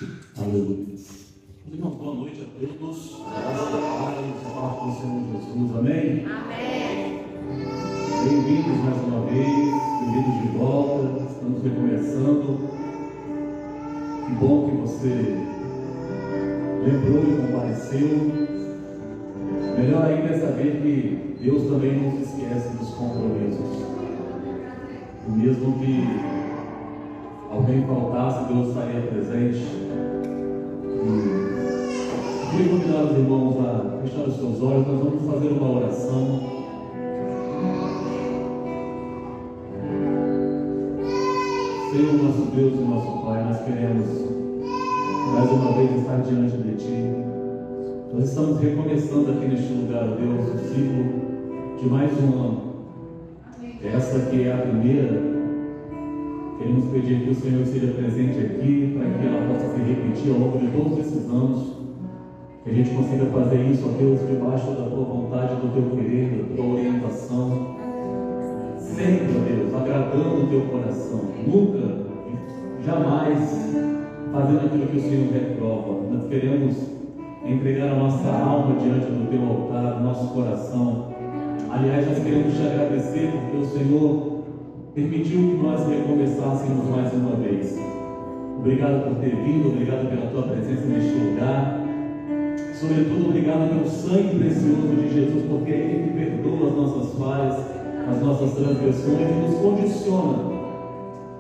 Aleluia. Irmãos, boa noite a todos. Graças a paz do Senhor Jesus. Amém? Amém. Bem-vindos mais uma vez, bem-vindos de volta. Estamos recomeçando. Que bom que você lembrou e compareceu. Melhor ainda é saber que Deus também não se esquece dos compromissos. E mesmo que alguém faltasse, Deus estaria presente. Queria convidar os irmãos a fechar os seus olhos. Nós vamos fazer uma oração. Senhor, nosso Deus e nosso Pai, nós queremos mais uma vez estar diante de Ti. Nós estamos recomeçando aqui neste lugar, Deus, o ciclo de mais um ano. Essa que é a primeira. Queremos pedir que o Senhor seja presente aqui, para que ela possa se repetir ao longo de todos esses anos. Que a gente consiga fazer isso, ó Deus, debaixo da Tua vontade, do Teu querer, da Tua orientação. Sempre, ó Deus, agradando o Teu coração. Nunca, jamais fazendo aquilo que o Senhor reprova. Nós queremos entregar a nossa alma diante do Teu altar, do nosso coração. Aliás, nós queremos Te agradecer porque o Senhor permitiu que nós recomeçássemos mais uma vez. Obrigado por ter vindo, obrigado pela Tua presença neste lugar. Sobretudo, obrigado pelo sangue precioso de Jesus, porque é Ele que perdoa as nossas falhas, as nossas transgressões e nos condiciona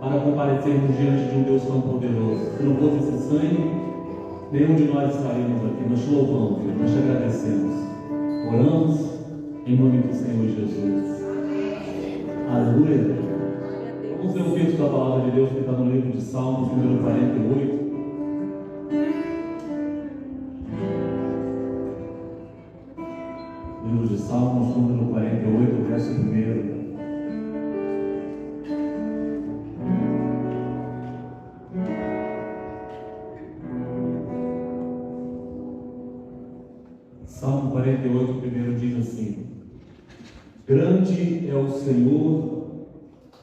para comparecermos diante de um Deus tão poderoso. Se não fosse esse sangue, nenhum de nós estaríamos aqui. Nós Te louvamos, Deus, nós Te agradecemos. Oramos em nome do Senhor Jesus. Aleluia. Vamos ver o texto da palavra de Deus que está no livro de Salmos, número 48. Livro de Salmos, número 48, verso 1. Salmo 48, primeiro diz assim: Grande é o Senhor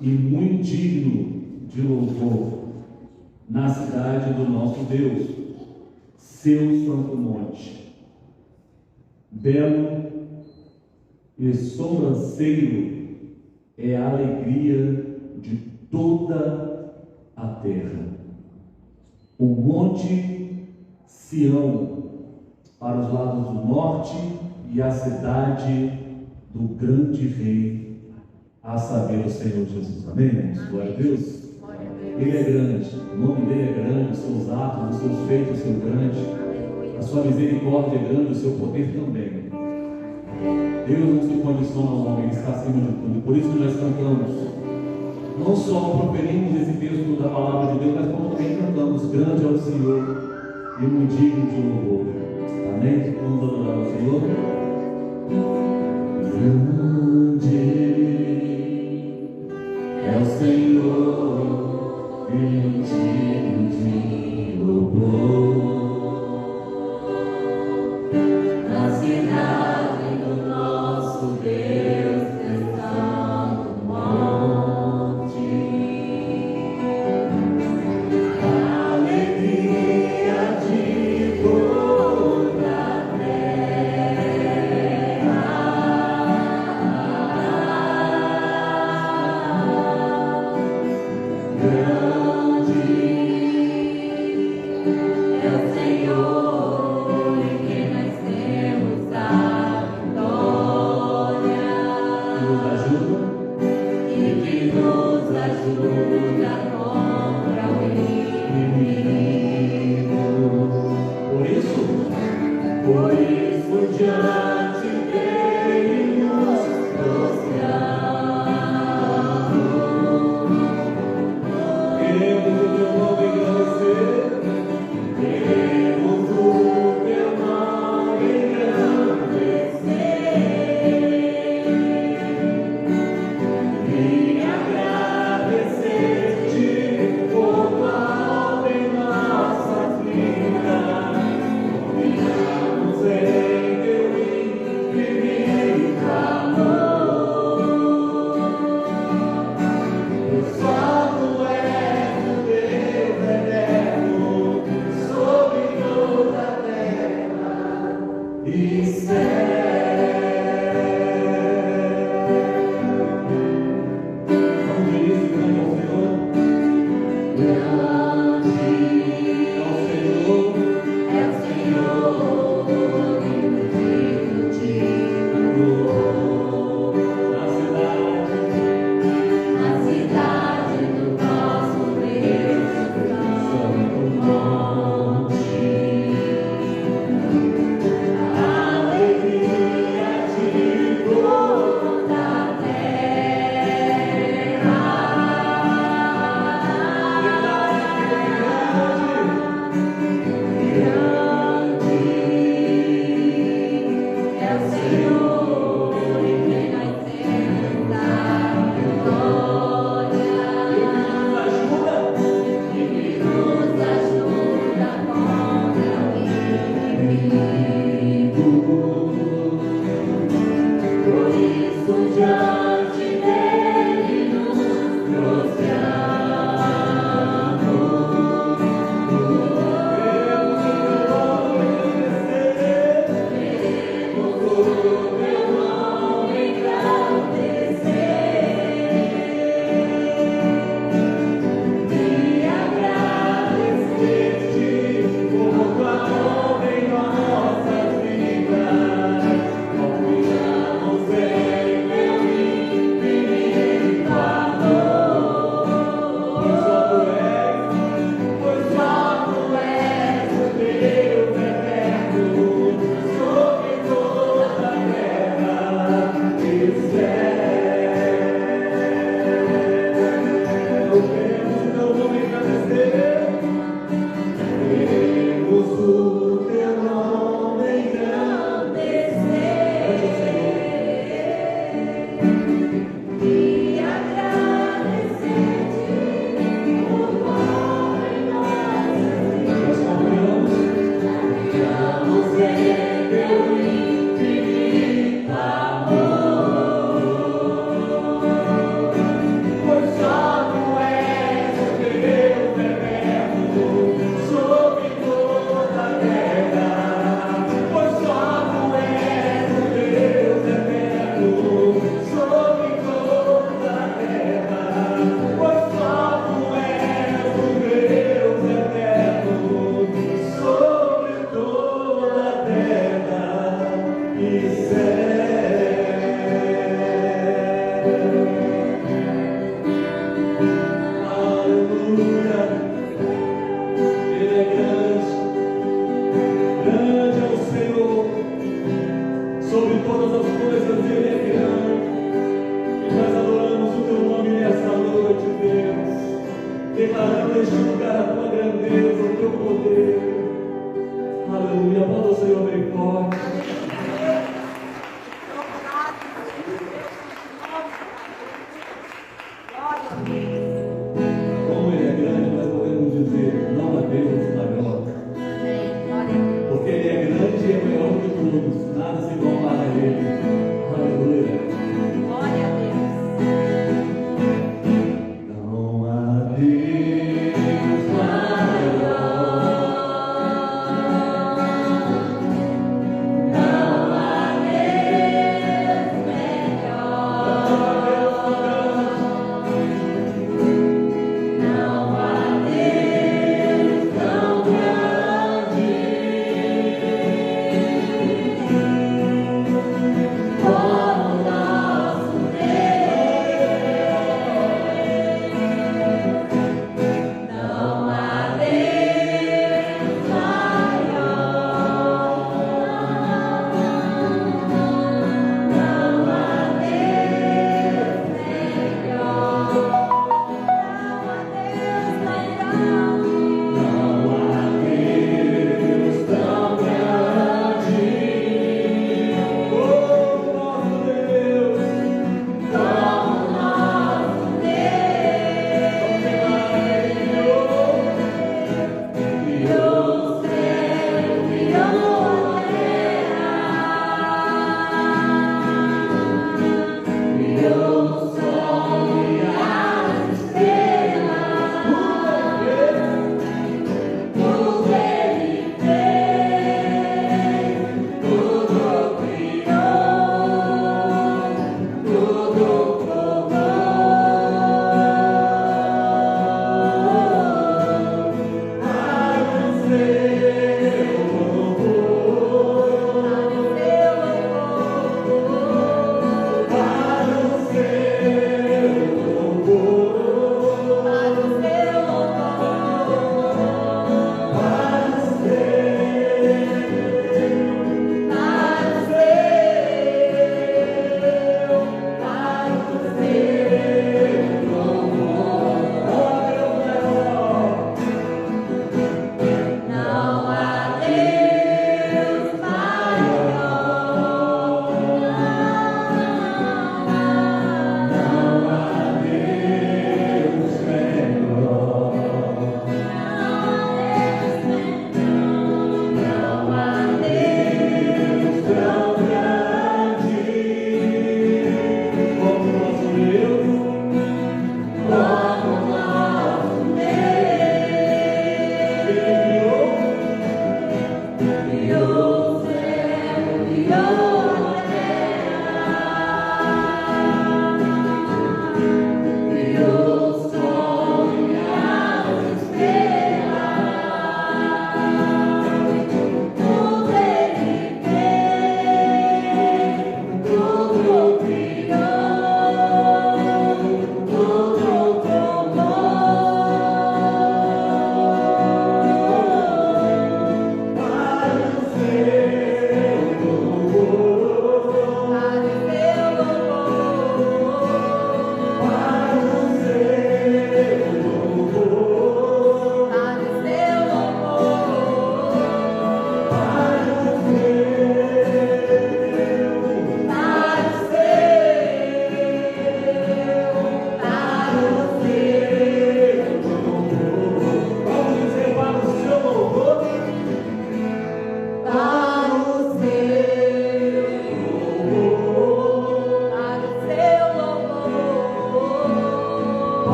e muito digno de louvor na cidade do nosso Deus, seu santo monte. Belo e sobranceiro é a alegria de toda a terra. O monte Sião para os lados do norte e a cidade do grande rei, a saber, o Senhor Jesus. Amém, irmãos? Glória a Deus. Ele é grande, o nome dele é grande, os seus atos, os seus feitos são grandes, a sua misericórdia é grande, o seu poder também. Deus não se condiciona ao homem, Ele está acima de tudo. Por isso que nós cantamos, não só proferimos esse texto da palavra de Deus, mas como também cantamos: grande é o Senhor e muito digno de louvor. Amém? Vamos adorar o Senhor. Grande é o Senhor e muito digno de louvor na cidade do nosso Deus, santo monte. A alegria de toda a terra. Grande é o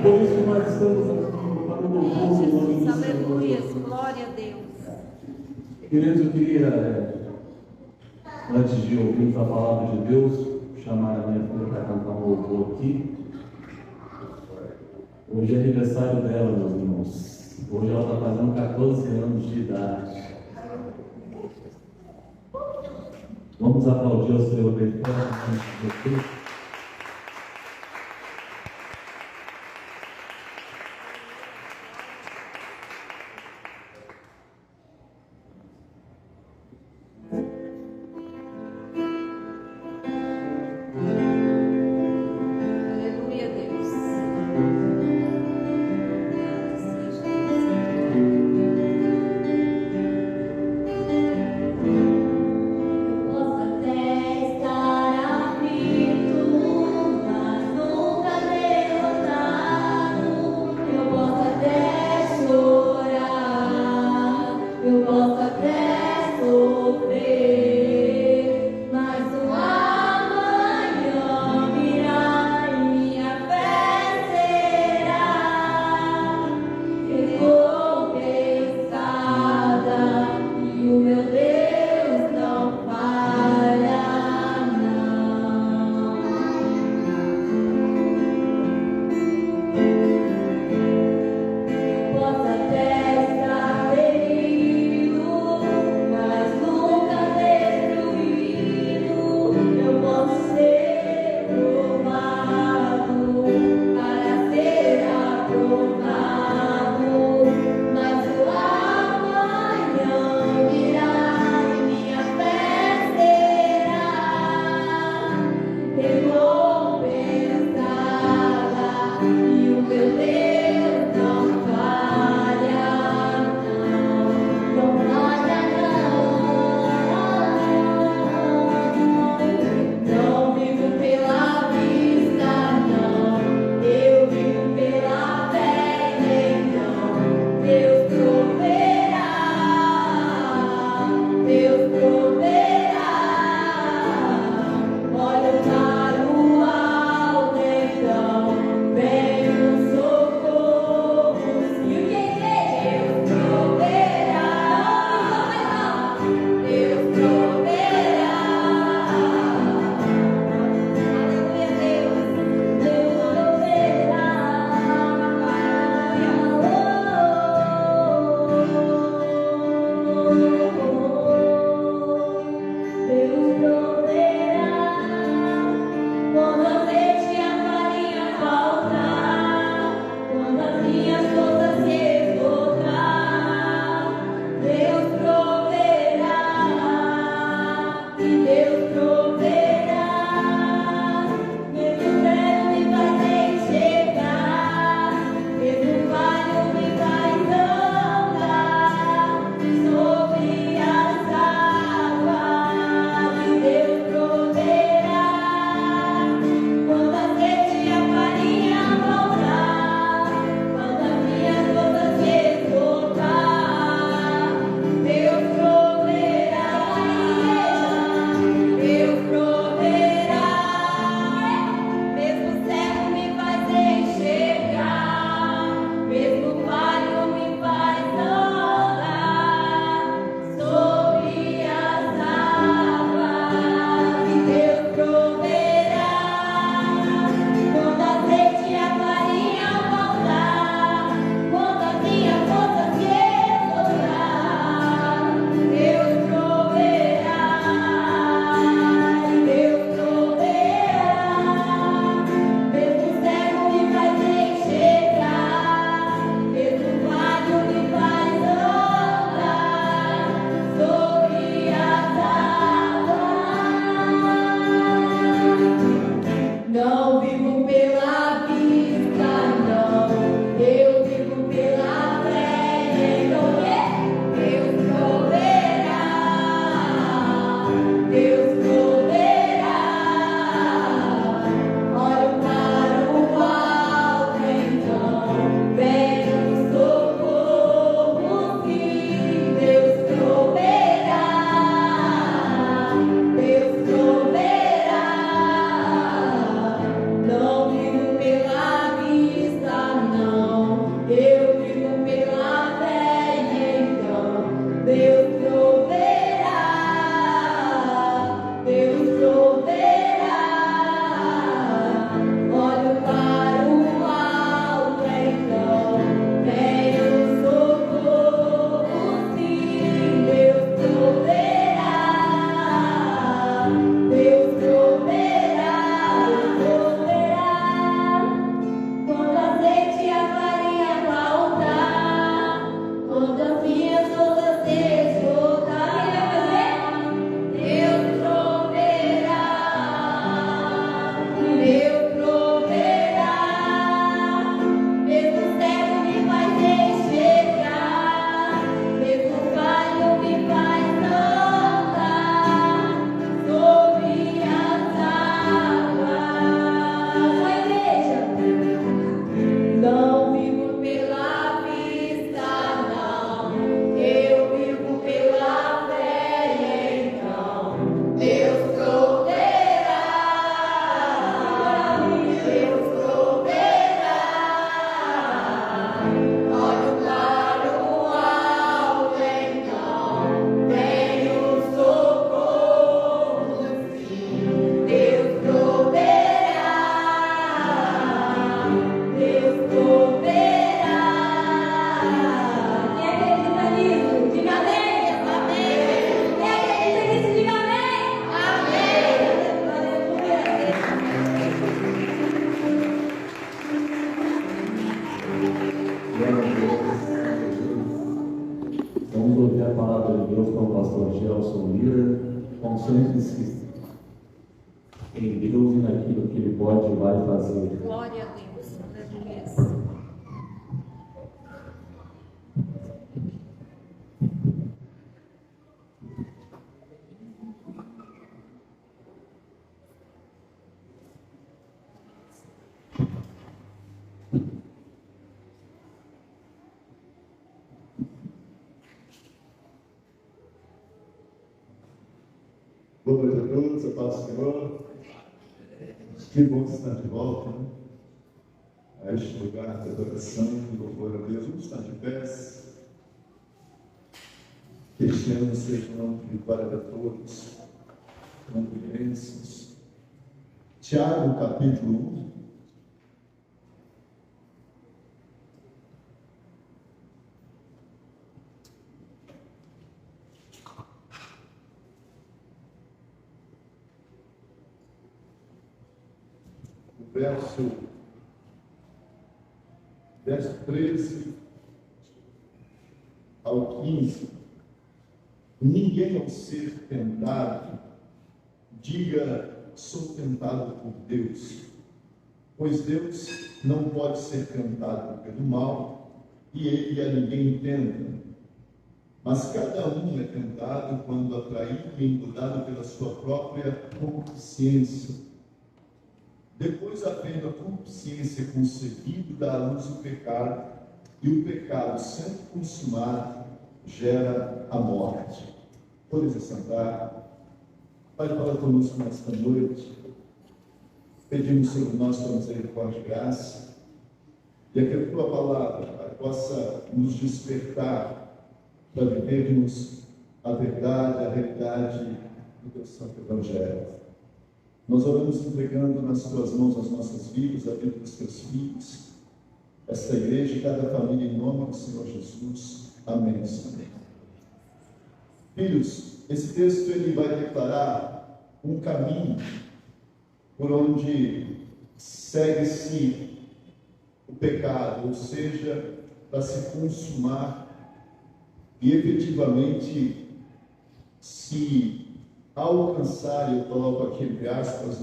Por isso que nós estamos aqui para o louvor do nome do Senhor. Aleluia, glória a Deus. Queridos, eu queria, antes de ouvirmos a palavra de Deus, chamar a minha filha para cantar um louvor aqui. Hoje é aniversário dela, meus irmãos. Hoje ela está fazendo 14 anos de idade. Vamos aplaudir o Senhor bem forte. Posso até estar aflito. Glória a Deus. Vamos ouvir a palavra de Deus com o pastor Gelson Lira, com sempre em Deus e naquilo que Ele pode e vai fazer. Glória a Deus. Aleluia. Boa noite a todos, a paz do Senhor. Que bom estar de volta, né? A este lugar de adoração, de louvor a Deus. Vamos estar de pés. Que este ano seja um ano de vitória para todos, um ano de bênçãos. Tiago, capítulo 1. Verso 13 ao 15. Ninguém ao ser tentado diga: sou tentado por Deus, pois Deus não pode ser tentado pelo mal, e ele a ninguém tenta. Mas cada um é tentado quando atraído e engodado pela sua própria concupiscência. Depois, havendo a concupiscência concebido, dá à luz o pecado, e o pecado, sendo consumado, gera a morte. Podem se sentar. Pai, fala conosco nesta noite. Pedimos sobre nós tua misericórdia e graça, e que a tua palavra possa nos despertar para vivermos a verdade, a realidade do teu santo evangelho. Nós oramos entregando nas tuas mãos as nossas vidas, a vida dos teus filhos, esta igreja e cada família, em nome do Senhor Jesus. Amém, Senhor. Filhos, esse texto ele vai declarar um caminho por onde segue-se o pecado, ou seja, para se consumar e efetivamente se alcançar, eu coloco aqui entre aspas,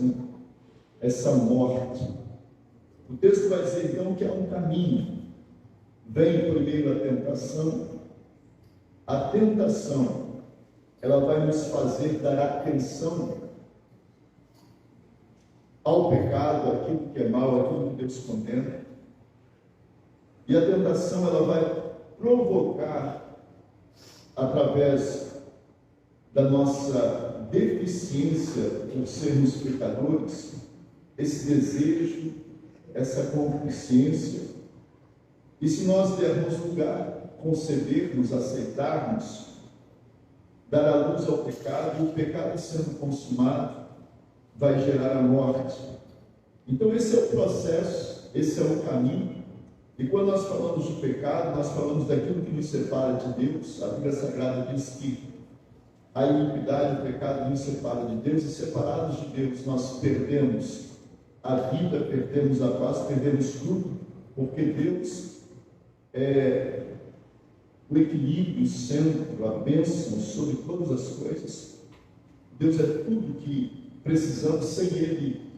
essa morte. O texto vai dizer então que há um caminho. Vem primeiro a tentação. A tentação, ela vai nos fazer dar atenção ao pecado, aquilo que é mal, aquilo que Deus condena. E a tentação, ela vai provocar, através da nossa deficiência por sermos pecadores, esse desejo, essa concupiscência. E se nós dermos lugar, concebermos, aceitarmos, dar a luz ao pecado, e o pecado sendo consumado, vai gerar a morte. Então esse é o processo, esse é o caminho. E quando nós falamos de pecado, nós falamos daquilo que nos separa de Deus. A Bíblia Sagrada diz que a iniquidade, o pecado nos separa de Deus, e separados de Deus nós perdemos a vida, perdemos a paz, perdemos tudo, porque Deus é o equilíbrio, o centro, a bênção sobre todas as coisas. Deus é tudo que precisamos. Sem Ele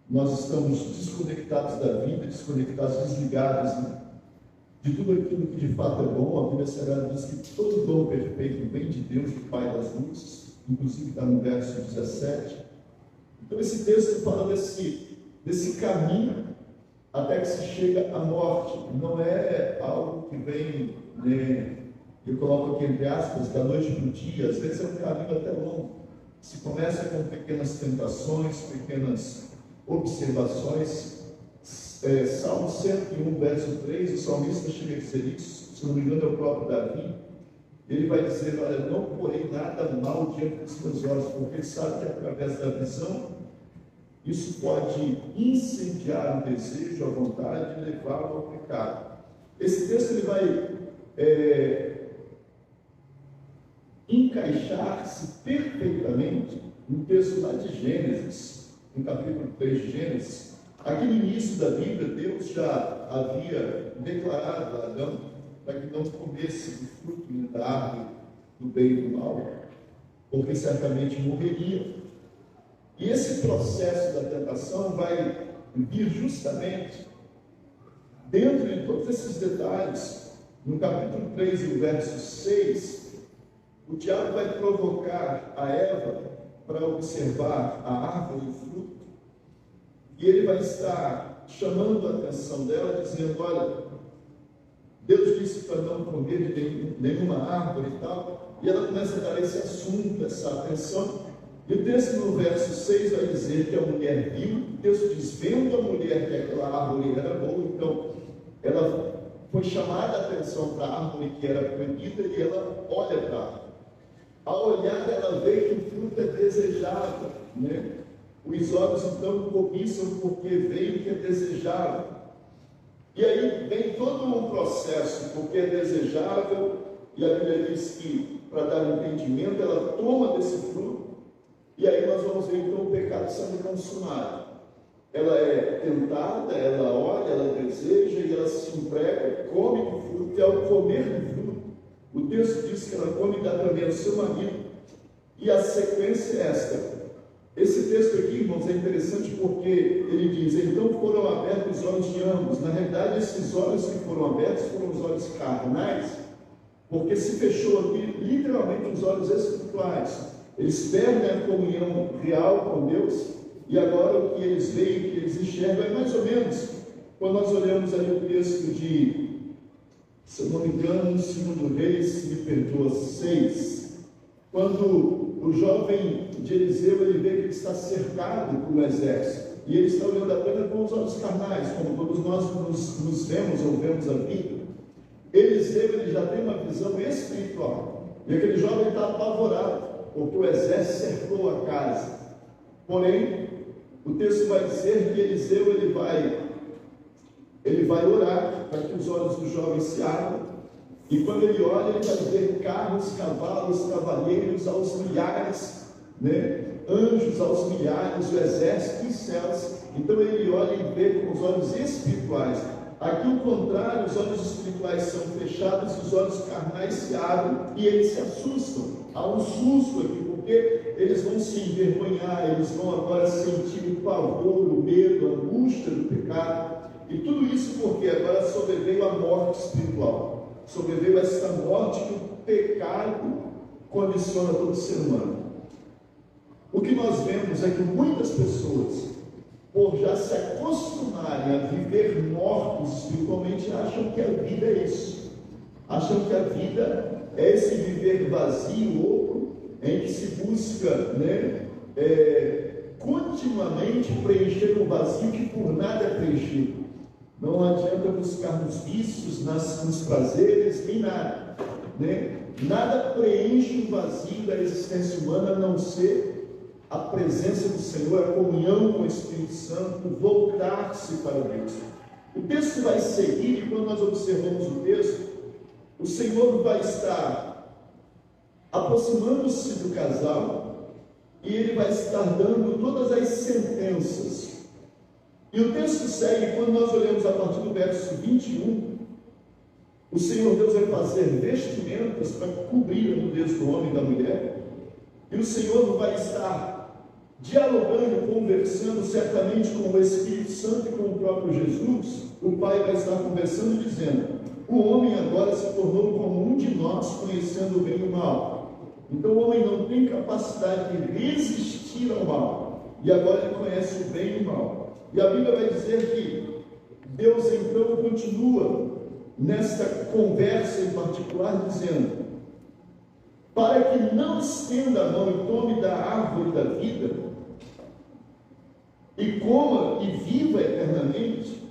nós estamos desconectados da vida, desconectados, desligados, né? De tudo aquilo que de fato é bom. A Bíblia Sagrada diz que todo dom perfeito vem de Deus, do Pai das luzes, inclusive está no verso 17. Então esse texto fala desse caminho até que se chega à morte. Não é algo que vem, né, eu coloco aqui entre aspas, da noite para o dia. Às vezes é um caminho até longo. Se começa com pequenas tentações, pequenas observações. Salmo 101, verso 3, o salmista chega a dizer isso, se não me engano é o próprio Davi. Ele vai dizer: olha, não porei nada mal diante dos meus olhos, porque ele sabe que através da visão isso pode incendiar o desejo, a vontade e levá-lo ao pecado. Esse texto ele vai encaixar-se perfeitamente no texto lá de Gênesis, no capítulo 3 de Gênesis. Aqui no início da Bíblia, Deus já havia declarado a Adão para que não comesse do fruto da árvore do bem e do mal, porque certamente morreria. E esse processo da tentação vai vir justamente dentro de todos esses detalhes. No capítulo 3, e o verso 6, o diabo vai provocar a Eva para observar a árvore e o fruto, e ele vai estar chamando a atenção dela, dizendo: olha, Deus disse para não comer de nenhuma árvore e tal, e ela começa a dar esse assunto, essa atenção. E o texto no verso 6 vai dizer que a mulher viu, o texto diz: vendo a mulher que aquela árvore era boa, então ela foi chamada a atenção para a árvore que era proibida, e ela olha para a árvore. Ao olhar, ela vê que o fruto é desejável, né? Os olhos então cobiçam porque veem que é desejável. E aí vem todo um processo, porque é desejável, e a Bíblia diz que, para dar entendimento, ela toma desse fruto, e aí nós vamos ver então o pecado sendo consumado. Ela é tentada, ela olha, ela deseja, e ela se emprega, come do fruto, e ao comer do fruto, o texto diz que ela come e dá também ao seu marido, e a sequência é esta. Esse texto aqui, irmãos, é interessante porque ele diz: então foram abertos os olhos de ambos. Na realidade, esses olhos que foram abertos foram os olhos carnais, porque se fechou aqui literalmente os olhos espirituais. Eles perdem a comunhão real com Deus, e agora o que eles veem, o que eles enxergam é mais ou menos, quando nós olhamos ali o texto de, se eu não me engano, 2 Reis, me perdoa, 6, quando o jovem de Eliseu, ele vê que ele está cercado por um exército, e ele está olhando apenas com os olhos carnais, como todos nós nos vemos ou vemos a vida. Eliseu, ele já tem uma visão espiritual, e aquele jovem está apavorado, porque o exército cercou a casa. Porém, o texto vai dizer que Eliseu, ele vai orar para que os olhos do jovem se abram, e quando ele olha, ele vai ver carros, cavalos, cavaleiros aos milhares, né? Anjos aos milhares, o exército dos céus. Então ele olha e vê com os olhos espirituais. Aqui o contrário, os olhos espirituais são fechados, os olhos carnais se abrem e eles se assustam. Há um susto aqui, porque eles vão se envergonhar, eles vão agora sentir o pavor, o medo, a angústia do pecado. E tudo isso porque agora sobreveio a morte espiritual. Sobreveio essa morte que o pecado condiciona todo ser humano. O que nós vemos é que muitas pessoas, por já se acostumarem a viver mortos espiritualmente, acham que a vida é isso. Acham que a vida é esse viver vazio, oco, em que se busca, continuamente preencher um vazio que por nada é preenchido. Não adianta buscar nos vícios, nos prazeres, nem nada, né? Nada preenche o vazio da existência humana a não ser a presença do Senhor, a comunhão com o Espírito Santo, voltar-se para Deus. O texto vai seguir, e quando nós observamos o texto, o Senhor vai estar aproximando-se do casal, e ele vai estar dando todas as sentenças. E o texto segue, quando nós olhamos a partir do verso 21, o Senhor Deus vai fazer vestimentas para cobrir a nudez do homem e da mulher, e o Senhor vai estar dialogando, conversando certamente com o Espírito Santo e com o próprio Jesus. O Pai vai estar conversando, dizendo: o homem agora se tornou como um de nós, conhecendo o bem e o mal. Então o homem não tem capacidade de resistir ao mal, e agora ele conhece o bem e o mal. E a Bíblia vai dizer que Deus então continua nesta conversa em particular, dizendo: para que não estenda a mão e tome da árvore da vida, e coma e viva eternamente,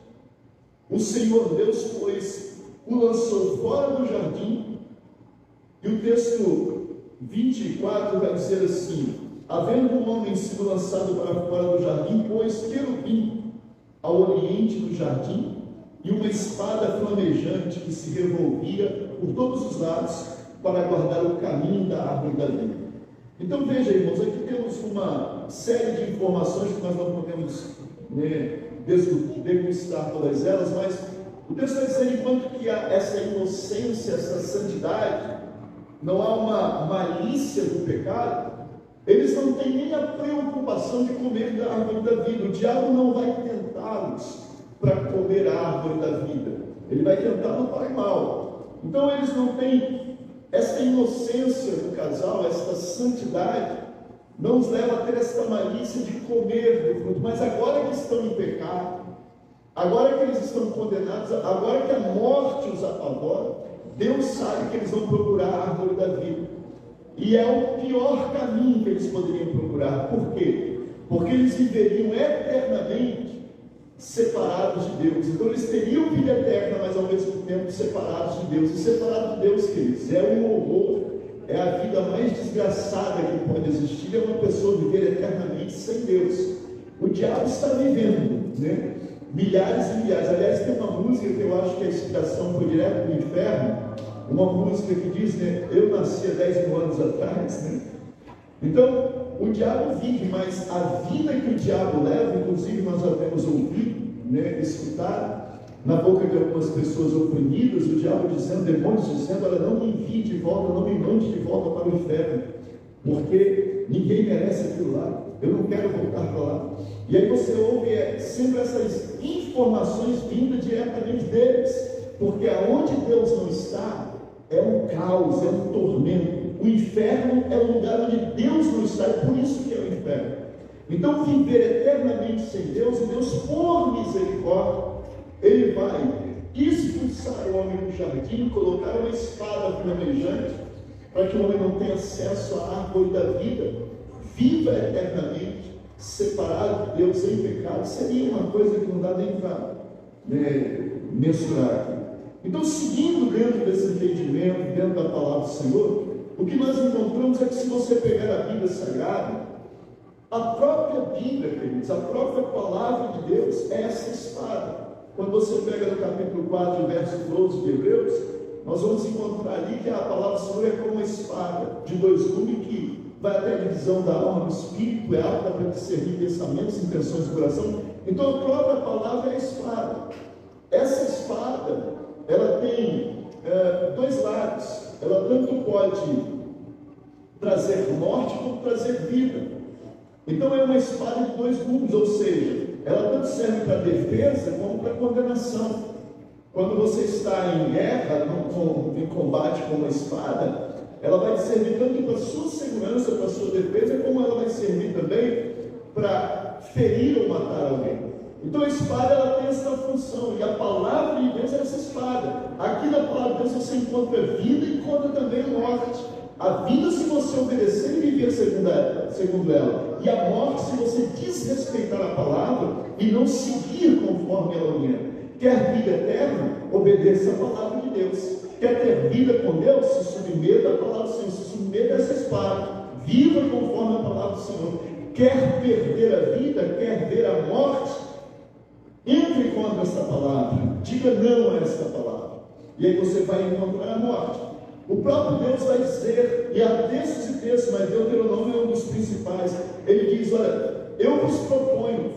o Senhor Deus, pois, o lançou fora do jardim. E o texto 24 vai dizer assim: havendo um homem sido lançado para fora do jardim, pôs querubim ao oriente do jardim, e uma espada flamejante que se revolvia por todos os lados para guardar o caminho da árvore da vida. Então veja, irmãos, aqui temos uma série de informações que nós não podemos degustar todas elas, mas O texto está dizendo, enquanto que há essa inocência, essa santidade, não há uma malícia do pecado, eles não têm nem a preocupação de comer da árvore da vida. O diabo não vai tentá-los para comer a árvore da vida. Ele vai tentá-los para o mal. Então eles não têm essa inocência do casal, essa santidade, não os leva a ter essa malícia de comer do fruto. Mas agora que estão em pecado, agora que eles estão condenados, agora que a morte os apavora, Deus sabe que eles vão procurar a árvore da vida. E é o pior caminho que eles poderiam procurar. Por quê? Porque eles viveriam eternamente separados de Deus. Então eles teriam vida eterna, mas ao mesmo tempo separados de Deus. E separado de Deus, queridos, é um horror. É a vida mais desgraçada que pode existir. É uma pessoa viver eternamente sem Deus. O diabo está vivendo, né? Milhares e milhares. Aliás, tem uma música que eu acho que a inspiração foi direto do inferno. Uma música que diz, né? Eu nasci há 10 mil anos atrás, né? Então, o diabo vive, mas a vida que o diabo leva, inclusive nós já temos ouvido, né? Escutado na boca de algumas pessoas oprimidas, o diabo dizendo, demônios dizendo, olha, não me envie de volta, não me mande de volta para o inferno, porque ninguém merece aquilo lá, eu não quero voltar para lá. E aí você ouve sempre essas informações vindas diretamente deles, porque aonde Deus não está, é um caos, é um tormento. O inferno é o lugar onde Deus não está, é por isso que é o inferno. Então viver eternamente sem Deus, e Deus por misericórdia, Ele vai expulsar o homem do jardim, colocar uma espada flamejante, para que o homem não tenha acesso à árvore da vida, viva eternamente, separado de Deus em pecado. Seria uma coisa que não dá nem para mensurar aqui. Então, seguindo dentro desse entendimento, dentro da palavra do Senhor, o que nós encontramos é que se você pegar a Bíblia Sagrada, a própria Bíblia, queridos, a própria palavra de Deus é essa espada. Quando você pega no capítulo 4, verso 12 de Hebreus, nós vamos encontrar ali que a palavra do Senhor é como uma espada de dois gumes que vai até a divisão da alma, do espírito, é apta para discernir pensamentos, intenções do coração. Então a própria palavra é a espada. Essa espada, ela tem dois lados. Ela tanto pode trazer morte como trazer vida. Então é uma espada de dois gumes, ou seja, ela tanto serve para defesa como para condenação. Quando você está em guerra, em combate com uma espada, ela vai servir tanto para a sua segurança, para a sua defesa, como ela vai servir também para ferir ou matar alguém. Então a espada, ela tem essa função, e a palavra de Deus é essa espada. Aqui na palavra de Deus você encontra vida e encontra também morte. A vida se você obedecer e viver segundo ela, e a morte se você desrespeitar a palavra e não seguir conforme ela orienta. Quer vida eterna? Obedeça a palavra de Deus. Quer ter vida com Deus? Se submeta à palavra do Senhor, se submeta a essa espada. Viva conforme a palavra do Senhor. Quer perder a vida? Quer ver a morte? Entre contra essa palavra, diga não a esta palavra, e aí você vai encontrar a morte. O próprio Deus vai dizer, e há textos e textos, mas Deuteronômio é um dos principais. Ele diz, olha, eu vos proponho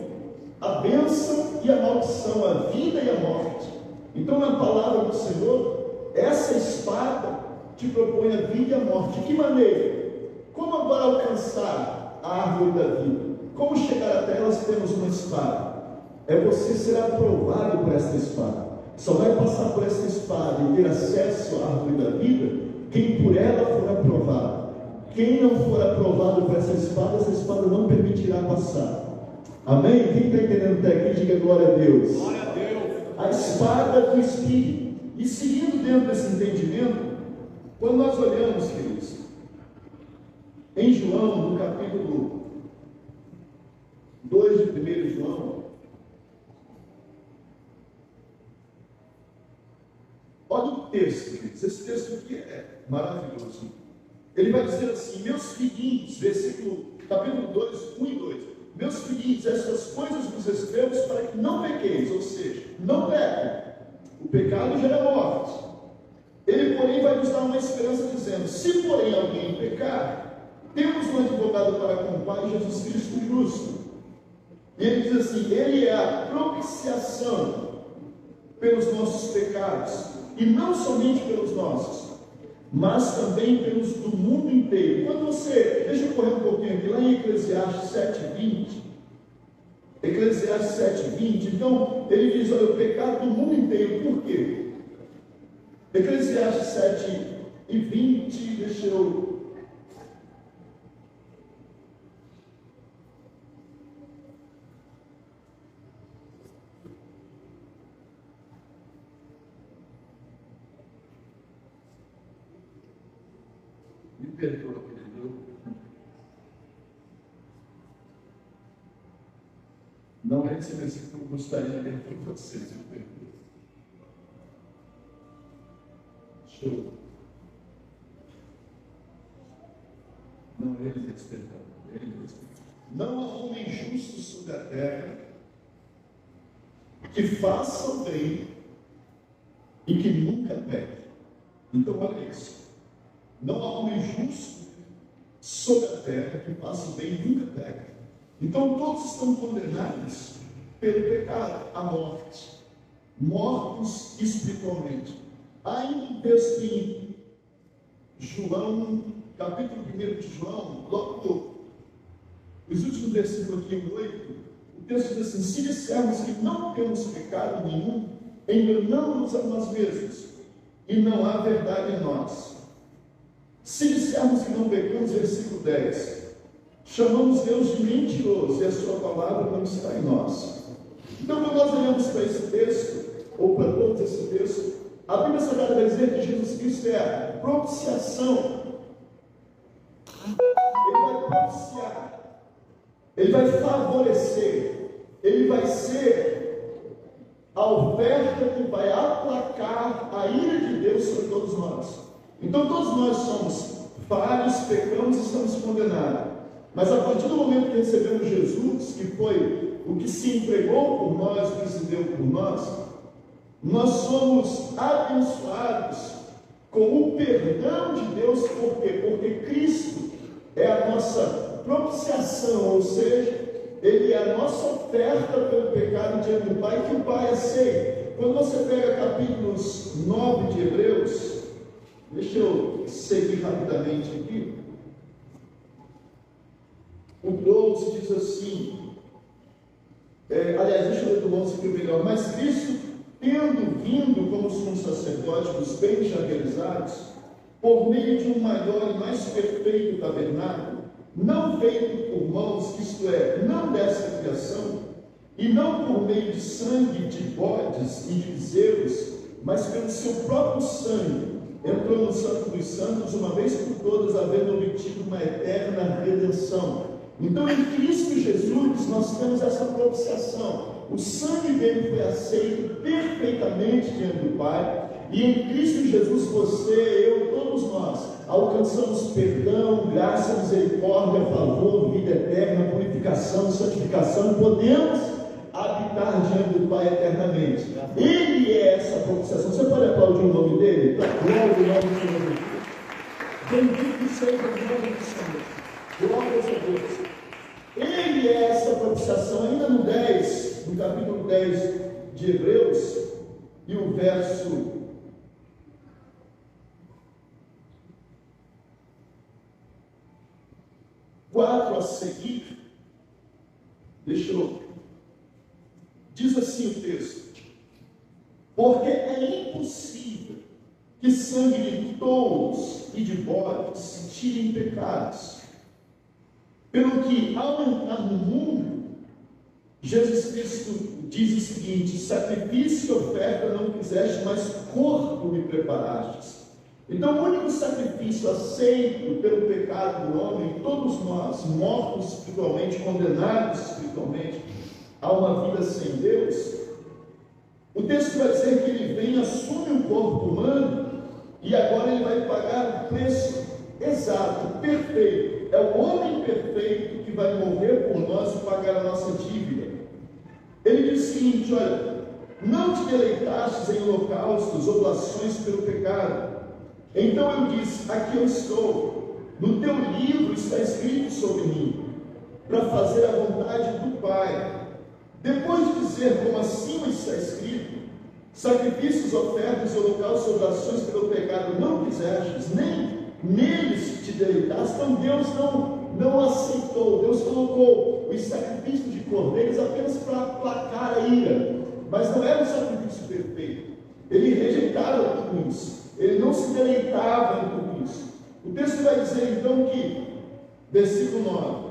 a bênção e a maldição, a vida e a morte. Então na palavra do Senhor, essa espada te propõe a vida e a morte. De que maneira? Como agora alcançar a árvore da vida? Como chegar até ela se temos uma espada? É você ser aprovado por esta espada. Só vai passar por esta espada e ter acesso à árvore da vida quem por ela for aprovado. Quem não for aprovado por essa espada não permitirá passar. Amém? Quem está entendendo até aqui, diga glória a Deus. Glória a Deus. A espada do Espírito. E seguindo dentro desse entendimento, quando nós olhamos, queridos, em João, no capítulo 2 de 1 João, olha o texto, queridos. Esse texto aqui é maravilhoso. Ele vai dizer assim, meus filhinhos, capítulo 2, 1 e 2. Meus filhinhos, essas coisas vos escrevo para que não pequeis, ou seja, não pequem. O pecado gera morte. Ele, porém, vai nos dar uma esperança dizendo, se porém alguém pecar, temos um advogado para com o Pai, Jesus Cristo justo. E ele diz assim, ele é a propiciação pelos nossos pecados, e não somente pelos nossos, mas também pelos do mundo inteiro. Quando você, deixa eu correr um pouquinho aqui, lá em Eclesiastes 7:20, Eclesiastes 7:20, então ele diz, olha, o pecado do mundo inteiro. Por quê? Eclesiastes 7:20, deixa eu... Me perdoa, querido. Não é esse versículo que eu gostaria de ler para vocês, eu perdoo. Show. Não, ele diz, perdão. Ele diz, não há homem justo sobre a terra que faça o bem e que nunca peque. Então, olha isso. Não há homem justo sobre a terra que faça o bem e nunca peque. Então, todos estão condenados pelo pecado, à morte. Mortos espiritualmente. Há ainda um texto em João, capítulo 1 de João, logo os últimos versículos aqui, 8, o texto diz assim: se dissermos que não temos pecado nenhum, enganamos a nós mesmos, e não há verdade em nós. Se dissermos que não pecamos, versículo 10, chamamos Deus de mentiroso, e a sua palavra não está em nós. Então, quando nós olhamos para esse texto, ou para todos esse texto, a Bíblia Sagrada vai dizer que Jesus Cristo é a propiciação. Ele vai propiciar, ele vai favorecer, ele vai ser a oferta que vai aplacar a ira de Deus sobre todos nós. Então todos nós somos falhos, pecamos e estamos condenados. Mas a partir do momento que recebemos Jesus, que foi o que se entregou por nós, o que se deu por nós somos abençoados com o perdão de Deus. Por quê? Porque Cristo é a nossa propiciação, ou seja, Ele é a nossa oferta pelo pecado diante do Pai, que o Pai aceita. Quando você pega capítulos 9 de Hebreus, deixa eu seguir rapidamente aqui, o 12 diz assim, aliás, deixa eu ler do 11 aqui melhor, mas Cristo, tendo vindo como sumo sacerdote dos bens já realizados, por meio de um maior e mais perfeito tabernáculo, não feito por mãos, isto é, não desta criação, e não por meio de sangue de bodes e de bezerros, mas pelo seu próprio sangue, entrou no Santo dos Santos, uma vez por todas, havendo obtido uma eterna redenção. Então, em Cristo Jesus, nós temos essa propiciação. O sangue dele foi aceito perfeitamente diante do Pai, e em Cristo Jesus, você, eu, todos nós, alcançamos perdão, graça, misericórdia, favor, vida eterna, purificação, santificação, podemos habitar diante do Pai eternamente. Ele é essa propiciação. Você pode aplaudir o nome dele? Glória ao nome do Senhor. Bendito seja o nome do Senhor. Glória a Deus. Ele é essa propiciação. Ainda no 10, no capítulo 10 de Hebreus, e o verso 4 a seguir, diz assim o texto: porque é impossível que sangue de touros e de bodes tirem pecados, pelo que, ao entrar no mundo, Jesus Cristo diz o seguinte: sacrifício e oferta não quiseste, mas corpo me preparastes. Então, o único sacrifício aceito pelo pecado do homem, todos nós, mortos espiritualmente, condenados espiritualmente a uma vida sem Deus, o texto vai dizer que ele vem, assume o corpo humano, e agora ele vai pagar o preço exato, perfeito. É o homem perfeito que vai morrer por nós e pagar a nossa dívida. Ele diz o seguinte: olha, não te deleitastes em holocaustos, oblações pelo pecado. Então eu disse: aqui eu estou, no teu livro está escrito sobre mim, para fazer a vontade do Pai. Depois de dizer como acima está escrito, Sacrifícios, ofertas e holocaustos, orações pelo pecado não quisestes, nem neles te deleitastes. Então Deus não aceitou. Deus colocou os sacrifícios de cordeiros apenas para aplacar a ira, mas não era um sacrifício perfeito. Ele rejeitava tudo isso, ele não se deleitava em tudo isso. O texto vai dizer então que, versículo 9,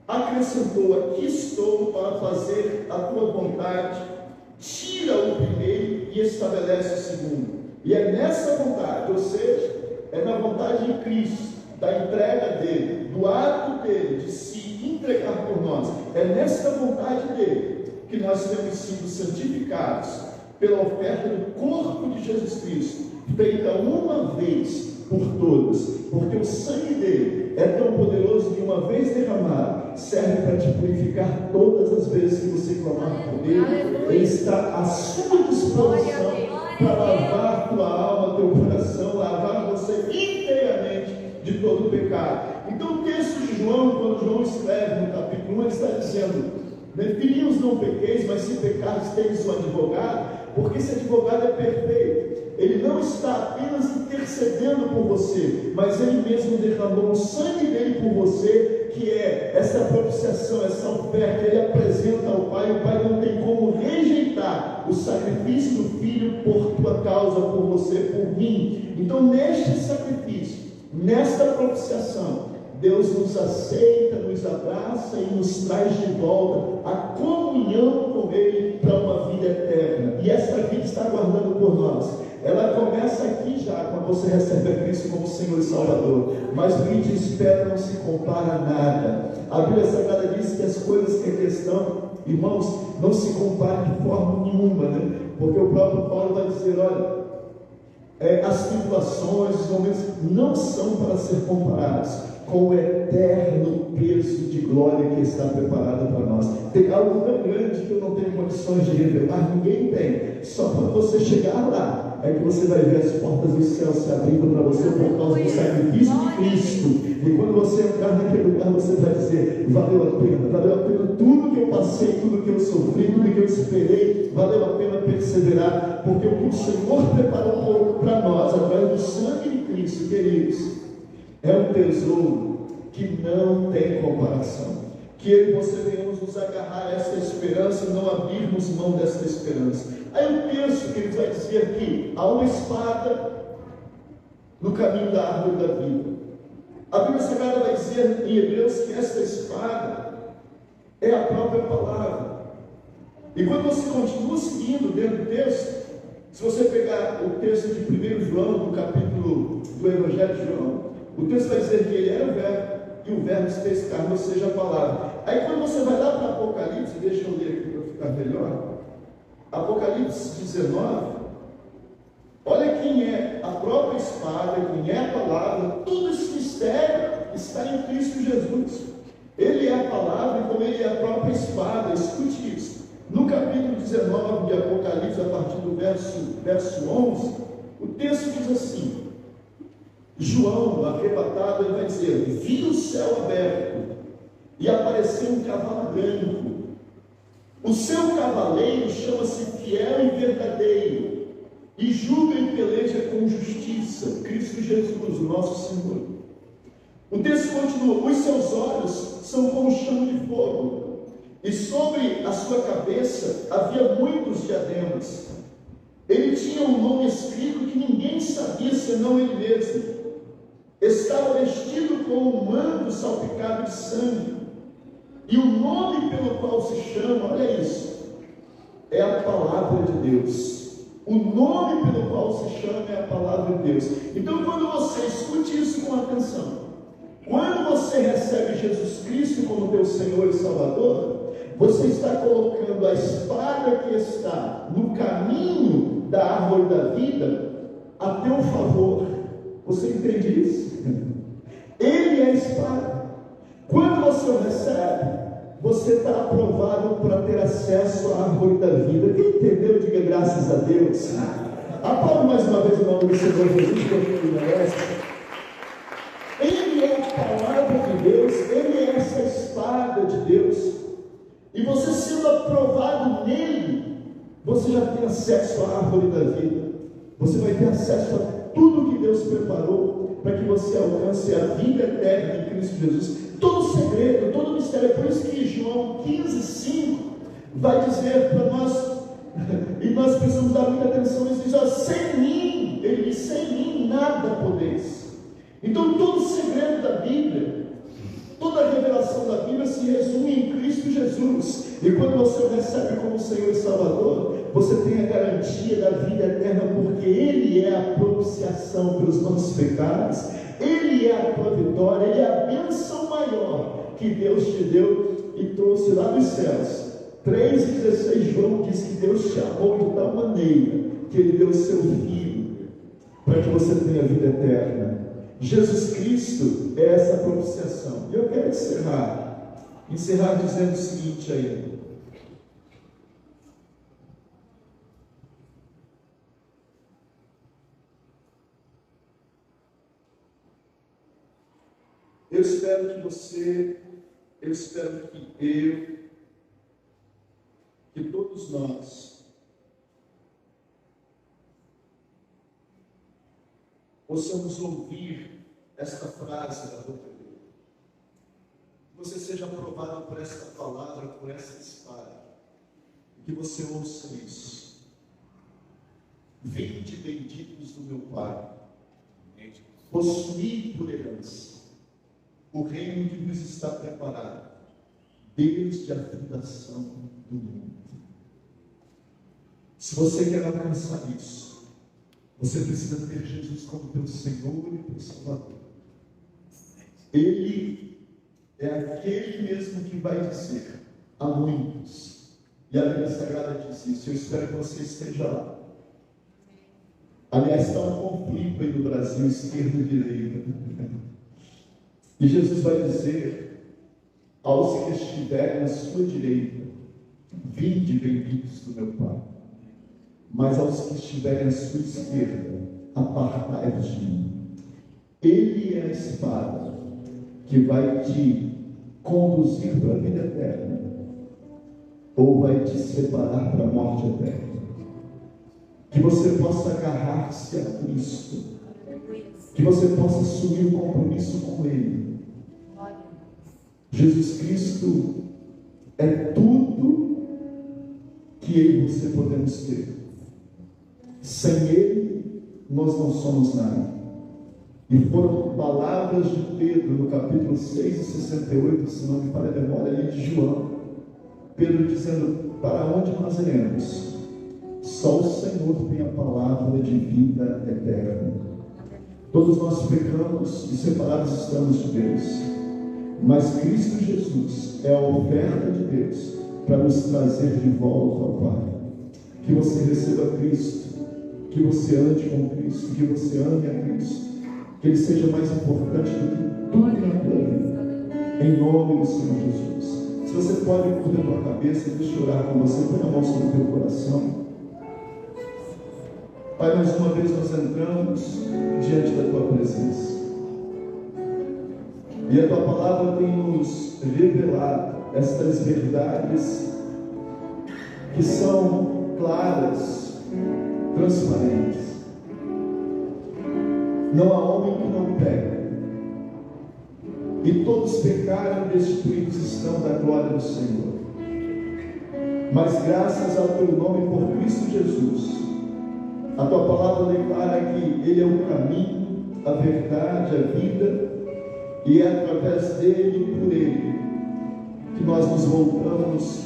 acrescentou: aqui estou para fazer a tua vontade, tira o primeiro e estabelece o segundo. E é nessa vontade, ou seja, é na vontade de Cristo, da entrega dele, do ato dele de se entregar por nós, é nessa vontade dele que nós temos sido santificados pela oferta do corpo de Jesus Cristo, feita uma vez por todas, porque o sangue dele é tão poderoso que, uma vez derramado, serve para te purificar todas as vezes que você clamar por ele. Ele está à sua disposição para lavar tua alma, teu coração, lavar você inteiramente de todo o pecado. Então, o texto de João, quando João escreve no capítulo 1, ele está dizendo: filhinhos, não pequeis, mas se pecares, tendes um advogado. Porque esse advogado é perfeito. Ele não está apenas intercedendo por você, mas ele mesmo derramou o sangue dele por você, que é essa propiciação, essa oferta. Ele apresenta ao Pai. O Pai não tem como rejeitar o sacrifício do Filho por tua causa, por você, por mim. Então, neste sacrifício, nesta propiciação, Deus nos aceita, nos abraça e nos traz de volta a comunhão com Ele para uma vida eterna. E essa vida está aguardando por nós. Ela começa aqui já, quando você recebe a Cristo como Senhor e Salvador. Mas o que te espera não se compara a nada. A Bíblia Sagrada diz que as coisas que aqui estão, irmãos, não se comparam de forma nenhuma, né? Porque o próprio Paulo vai dizer: olha, as tribulações, os momentos não são para ser comparados com o eterno peso de glória que está preparado para nós. Tem algo tão grande que eu não tenho condições de revelar, ninguém tem. Só quando você chegar lá é que você vai ver as portas do céu se abrindo para você por causa do sacrifício de Cristo. E quando você entrar naquele lugar, você vai dizer: valeu a pena tudo que eu passei, tudo que eu sofri, tudo que eu esperei, valeu a pena perseverar, porque o que o Senhor preparou para nós através do sangue de Cristo, queridos, é um tesouro que não tem comparação. Que eu e você venhamos nos agarrar a essa esperança e não abrirmos mão dessa esperança. Aí eu penso que ele vai dizer aqui: há uma espada no caminho da árvore da vida. A Bíblia Sagrada vai dizer em Hebreus que esta espada é a própria palavra. E quando você continua seguindo dentro do texto, se você pegar o texto de 1 João, no capítulo do Evangelho de João, o texto vai dizer que ele era o verbo, e o verbo se fez carne, ou seja, a palavra. Aí quando você vai lá para Apocalipse, deixa eu ler aqui para ficar melhor, Apocalipse 19, olha quem é a própria espada, quem é a palavra. Todo esse mistério está em Cristo Jesus. Ele é a palavra, então ele é a própria espada. Escute isso. No capítulo 19 de Apocalipse, a partir do verso 11, o texto diz assim: João, arrebatado, ele vai dizer: vi o céu aberto e apareceu um cavalo branco. O seu cavaleiro chama-se Fiel e Verdadeiro, e julga e peleja com justiça. Cristo Jesus, o nosso Senhor. O texto continua: os seus olhos são como chama de fogo, e sobre a sua cabeça havia muitos diademas. Ele tinha um nome escrito que ninguém sabia senão ele mesmo. Estava vestido com um manto salpicado de sangue, e o nome pelo qual se chama, olha isso, é a palavra de Deus. O nome pelo qual se chama é a palavra de Deus. Então, quando você escute isso com atenção, quando você recebe Jesus Cristo como teu Senhor e Salvador, você está colocando a espada que está no caminho da árvore da vida a teu favor. Você entende isso? Ele é a espada. Quando você o recebe, você está aprovado para ter acesso à árvore da vida. Quem entendeu, diga graças a Deus. Aplaude mais uma vez o nome do Senhor Jesus, que ele merece. Ele é a palavra de Deus, ele é essa espada de Deus. E você sendo aprovado nele, você já tem acesso à árvore da vida. Você vai ter acesso a tudo que Deus preparou para que você alcance a vida eterna em Cristo Jesus. Todo o segredo, todo o mistério. É por isso que João 15:5 vai dizer para nós, e nós precisamos dar muita atenção, ele diz, ó, sem mim, ele diz, sem mim nada podeis. Então todo o segredo da Bíblia, toda a revelação da Bíblia se resume em Cristo Jesus. E quando você o recebe como Senhor e Salvador, você tem a garantia da vida eterna, porque Ele é a propiciação pelos nossos pecados, Ele é a tua vitória, Ele é a bênção maior que Deus te deu e trouxe lá dos céus. 3,16 João diz que Deus te amou de tal maneira que Ele deu o seu Filho para que você tenha vida eterna. Jesus Cristo é essa propiciação. E eu quero encerrar dizendo o seguinte aí. Eu espero que você, eu espero que eu, que todos nós possamos ouvir esta frase da boca dele. Que você seja aprovado por esta palavra, por esta espada. Que você ouça isso. Vinde benditos do meu Pai, possuí por herança o reino que nos está preparado desde a fundação do mundo. Se você quer alcançar isso, você precisa ter Jesus como teu Senhor e teu Salvador. Ele é aquele mesmo que vai dizer a muitos, e a Bíblia Sagrada diz isso, eu espero que você esteja lá. Aliás, está um conflito aí no Brasil, esquerda e direita. E Jesus vai dizer aos que estiverem à sua direita, vinde benditos do meu Pai. Mas aos que estiverem à sua esquerda, apartai-vos de mim. Ele é a espada que vai te conduzir para a vida eterna, ou vai te separar para a morte eterna. Que você possa agarrar-se a Cristo, que você possa assumir o compromisso com Ele. Jesus Cristo é tudo que eu e você podemos ter. Sem Ele, nós não somos nada. E foram palavras de Pedro no capítulo 6:68, se não me falha a memória, ali de João. Pedro dizendo, para onde nós iremos? Só o Senhor tem a palavra de vida eterna. Todos nós pecamos e separados estamos de Deus. Mas Cristo Jesus é a oferta de Deus para nos trazer de volta ao Pai. Que você receba Cristo, que você ande com Cristo, que você ame a Cristo, que Ele seja mais importante do que tudo na tua vida, em nome do Senhor Jesus. Se você pode curvar a tua cabeça, deixa eu orar com você, põe a mão sobre o teu coração. Pai, mais uma vez nós entramos diante da tua presença, e a tua palavra tem nos revelado estas verdades que são claras, transparentes. Não há homem que não peque, e todos pecaram e destituídos estão da glória do Senhor. Mas graças ao teu nome por Cristo Jesus, a tua palavra declara que Ele é o caminho, a verdade, a vida, e é através dele e por Ele que nós nos voltamos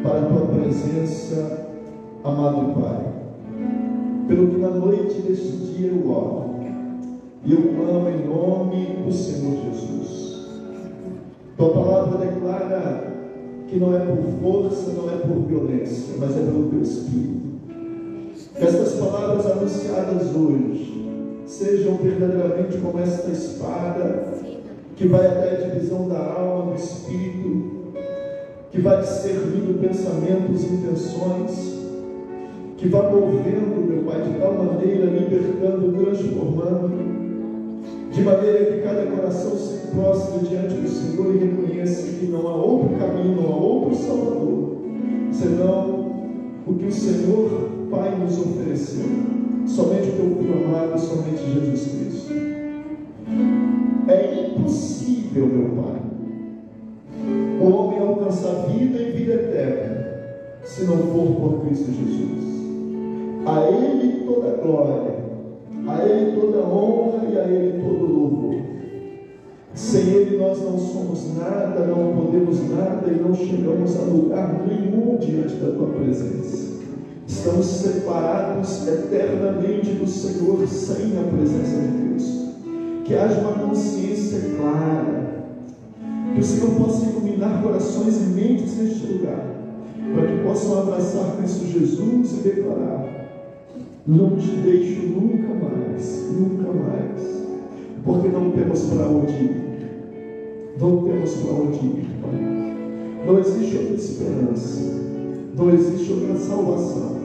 para a tua presença, amado Pai. Pelo que na noite deste dia eu oro, e eu clamo em nome do Senhor Jesus. Tua palavra declara que não é por força, não é por violência, mas é pelo teu Espírito. Que estas palavras anunciadas hoje sejam verdadeiramente como esta espada que vai até a divisão da alma, do espírito, que vai discernindo pensamentos e intenções, que vai movendo, meu Pai, de tal maneira, libertando, transformando, de maneira que cada coração se prostre diante do Senhor e reconheça que não há outro caminho, não há outro Salvador, senão o que o Senhor Pai nos ofereceu. Somente o teu Filho amado, somente Jesus Cristo. É impossível, meu Pai, o homem alcançar vida e vida eterna, se não for por Cristo Jesus. A Ele toda glória, a Ele toda honra e a Ele todo louvor. Sem Ele nós não somos nada, não podemos nada e não chegamos a lugar nenhum diante da Tua presença. Estamos separados eternamente do Senhor sem a presença de Deus. Que haja uma consciência clara, que o Senhor possa iluminar corações e mentes neste lugar, para que possam abraçar Cristo Jesus e declarar: não te deixo nunca mais, porque não temos para onde ir. Não temos para onde ir, Pai. Não existe outra esperança, não existe outra salvação,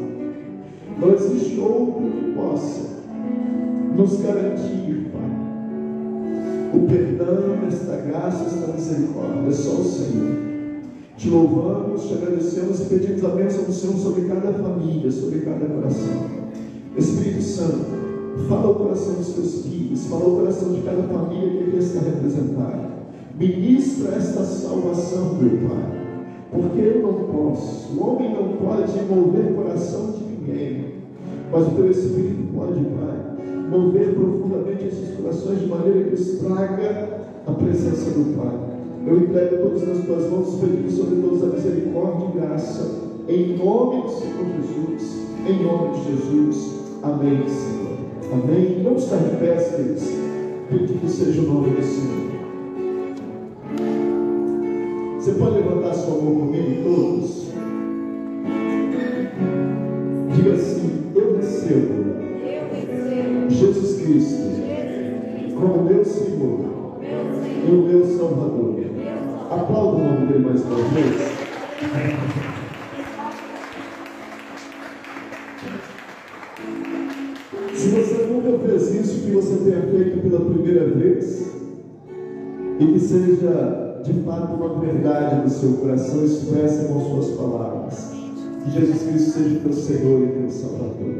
não existe outro que possa nos garantir, Pai, o perdão, esta graça, esta misericórdia. É só o Senhor. Te louvamos, te agradecemos e pedimos a bênção do Senhor sobre cada família, sobre cada coração. Espírito Santo, fala o coração dos teus filhos, fala o coração de cada família que aqui está representada. Ministra esta salvação, meu Pai, porque eu não posso, o homem não pode mover o coração de ninguém, mas o teu Espírito pode, Pai, mover profundamente esses corações de maneira que estraga a presença do Pai. Eu entrego todos nas tuas mãos, pedindo sobre todos a misericórdia e graça, em nome do Senhor Jesus, em nome de Jesus. Amém, Senhor. Amém. Vamos estar de pé, queridos. Bendito seja o nome do Senhor. Você pode levantar sua mão comigo, todos? Diga assim: eu recebo Jesus Cristo como meu Senhor e o meu Salvador. Aplauda o nome dele mais uma vez. Se você nunca fez isso, que você tenha feito pela primeira vez, e que seja de fato uma verdade no seu coração, expressa com suas palavras. Que Jesus Cristo seja teu Senhor e teu Salvador.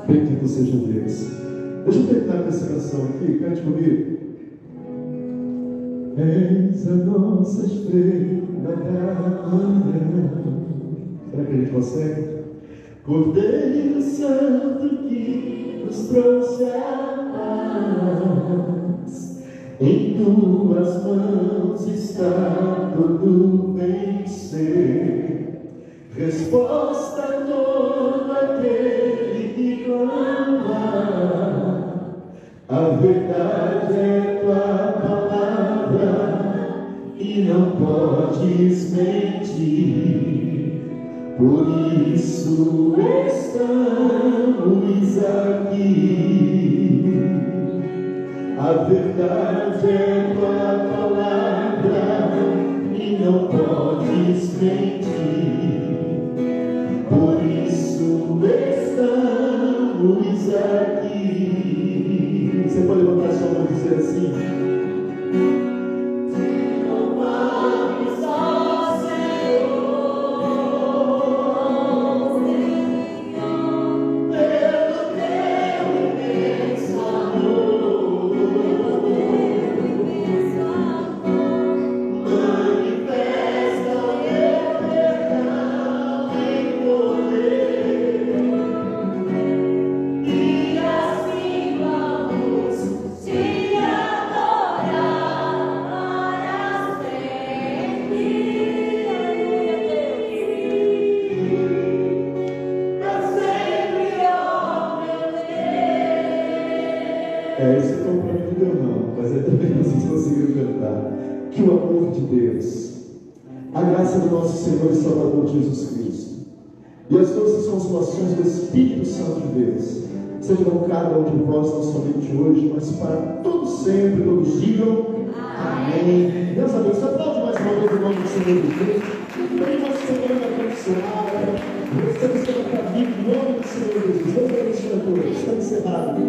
Bendito seja Deus. Deixa eu terminar com essa canção aqui, cante comigo. Eis a nossa estrela da manhã. Será que a gente consegue? Cordeiro Santo que nos trouxe a paz, em tuas mãos está todo vencer. Resposta a todo aquele que clama, a verdade é tua palavra e não podes mentir. Por isso estamos aqui. A verdade é tua palavra e não podes mentir. Por isso estamos aqui. Você pode levantar sua mão e dizer assim: esse não é o plano de Deus não, mas é também vocês conseguiram cantar. Que o amor de Deus, a graça do nosso Senhor e Salvador Jesus Cristo e as doces consolações do Espírito Santo de Deus sejam com cada um de vós, não somente hoje, mas para todos sempre. Todos digam amém. Deus abençoe. Aplaude mais uma vez o nome do Senhor Jesus. Bem uma semana abençoada. Estamos sendo para mim, em nome do Senhor Jesus. Deus abençoe a todos. Está encerrado.